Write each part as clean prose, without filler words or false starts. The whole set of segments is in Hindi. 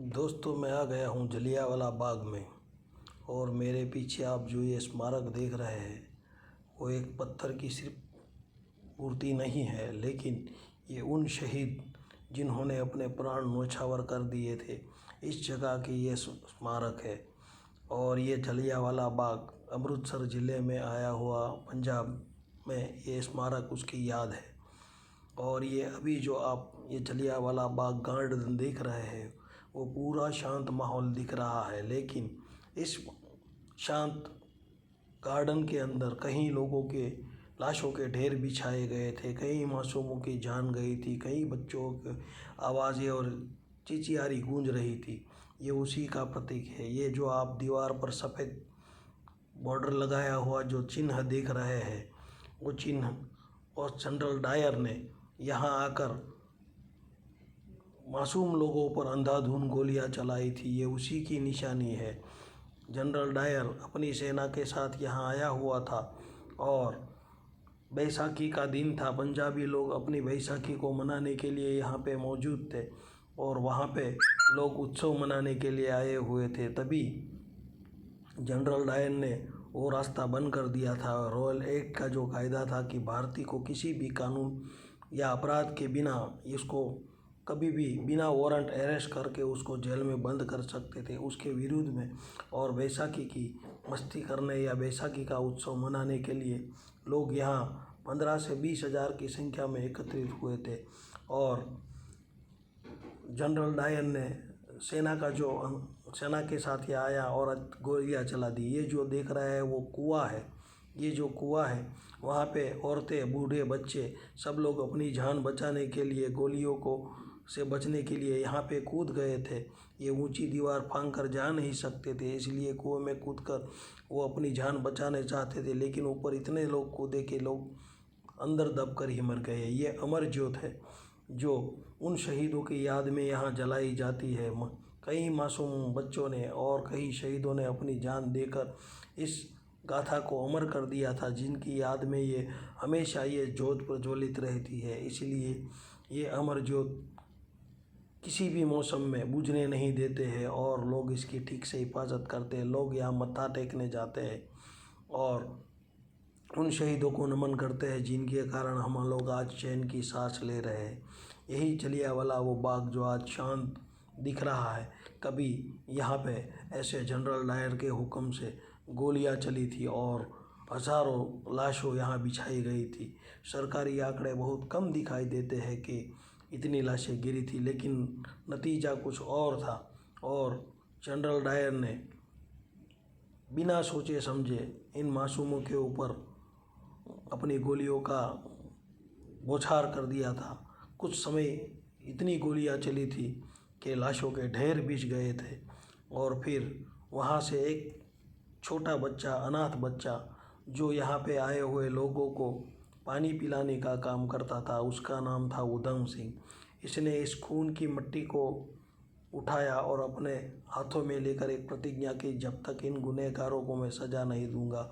दोस्तों, मैं आ गया हूँ जलियांवाला बाग में। और मेरे पीछे आप जो ये स्मारक देख रहे हैं वो एक पत्थर की सिर्फ मूर्ति नहीं है, लेकिन ये उन शहीद जिन्होंने अपने प्राण न्योछावर कर दिए थे, इस जगह की ये स्मारक है। और ये जलियांवाला बाग अमृतसर ज़िले में आया हुआ पंजाब में ये स्मारक उसकी याद है। और ये अभी जो आप ये जलियांवाला बाग गार्डन देख रहे हैं वो पूरा शांत माहौल दिख रहा है, लेकिन इस शांत गार्डन के अंदर कई लोगों के लाशों के ढेर बिछाए गए थे, कई मासूमों की जान गई थी, कई बच्चों की आवाज़ें और चिचियारी गूंज रही थी। ये उसी का प्रतीक है। ये जो आप दीवार पर सफ़ेद बॉर्डर लगाया हुआ जो चिन्ह देख रहे हैं वो चिन्ह और जनरल डायर ने यहाँ आकर मासूम लोगों पर अंधाधुंध गोलियां चलाई थी, ये उसी की निशानी है। जनरल डायर अपनी सेना के साथ यहाँ आया हुआ था और बैसाखी का दिन था। पंजाबी लोग अपनी बैसाखी को मनाने के लिए यहाँ पे मौजूद थे और वहाँ पे लोग उत्सव मनाने के लिए आए हुए थे। तभी जनरल डायर ने वो रास्ता बंद कर दिया था। रॉयल एक्ट का जो कायदा था कि भारतीय को किसी भी कानून या अपराध के बिना इसको कभी भी बिना वारंट अरेस्ट करके उसको जेल में बंद कर सकते थे, उसके विरुद्ध में। और बैसाखी की मस्ती करने या बैसाखी का उत्सव मनाने के लिए लोग यहाँ 15 से 20 हज़ार की संख्या में एकत्रित हुए थे। और जनरल डायर ने सेना के साथ ये आया और गोलियां चला दी। ये जो देख रहा है वो कुआं है। ये जो कुआं है वहाँ पे औरतें, बूढ़े, बच्चे सब लोग अपनी जान बचाने के लिए, गोलियों को से बचने के लिए यहाँ पे कूद गए थे। ये ऊंची दीवार फांद कर जा नहीं सकते थे, इसलिए कुएं में कूदकर वो अपनी जान बचाने चाहते थे, लेकिन ऊपर इतने लोग कूदे कि लोग अंदर दबकर ही मर गए। ये अमर ज्योत है जो उन शहीदों की याद में यहाँ जलाई जाती है। कई मासूम बच्चों ने और कई शहीदों ने अपनी जान देकर इस गाथा को अमर कर दिया था, जिनकी याद में ये हमेशा ये ज्योत प्रज्वलित रहती है। इसलिए ये अमर ज्योत किसी भी मौसम में बुझने नहीं देते हैं और लोग इसकी ठीक से हिफाजत करते हैं। लोग यहाँ मत्था टेकने जाते हैं और उन शहीदों को नमन करते हैं जिनके कारण हम लोग आज चैन की सांस ले रहे हैं। यही जलियांवाला वो बाग जो आज शांत दिख रहा है, कभी यहाँ पे ऐसे जनरल डायर के हुक्म से गोलियां चली थी और हज़ारों लाशों यहाँ बिछाई गई थी। सरकारी आंकड़े बहुत कम दिखाई देते हैं कि इतनी लाशें गिरी थी, लेकिन नतीजा कुछ और था। और जनरल डायर ने बिना सोचे समझे इन मासूमों के ऊपर अपनी गोलियों का बौछार कर दिया था। कुछ समय इतनी गोलियां चली थी कि लाशों के ढेर बिछ गए थे। और फिर वहाँ से एक छोटा बच्चा, अनाथ बच्चा, जो यहाँ पे आए हुए लोगों को पानी पिलाने का काम करता था, उसका नाम था उधम सिंह। इसने इस खून की मिट्टी को उठाया और अपने हाथों में लेकर एक प्रतिज्ञा की, जब तक इन गुनहगारों को मैं सज़ा नहीं दूंगा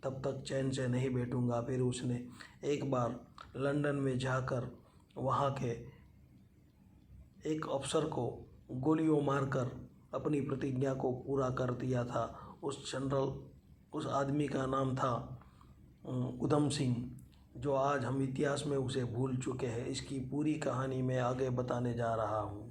तब तक चैन से नहीं बैठूंगा। फिर उसने एक बार लंदन में जाकर वहाँ के एक अफसर को गोलियों मारकर अपनी प्रतिज्ञा को पूरा कर दिया था। उस आदमी का नाम था उधम सिंह, जो आज हम इतिहास में उसे भूल चुके हैं। इसकी पूरी कहानी मैं आगे बताने जा रहा हूँ।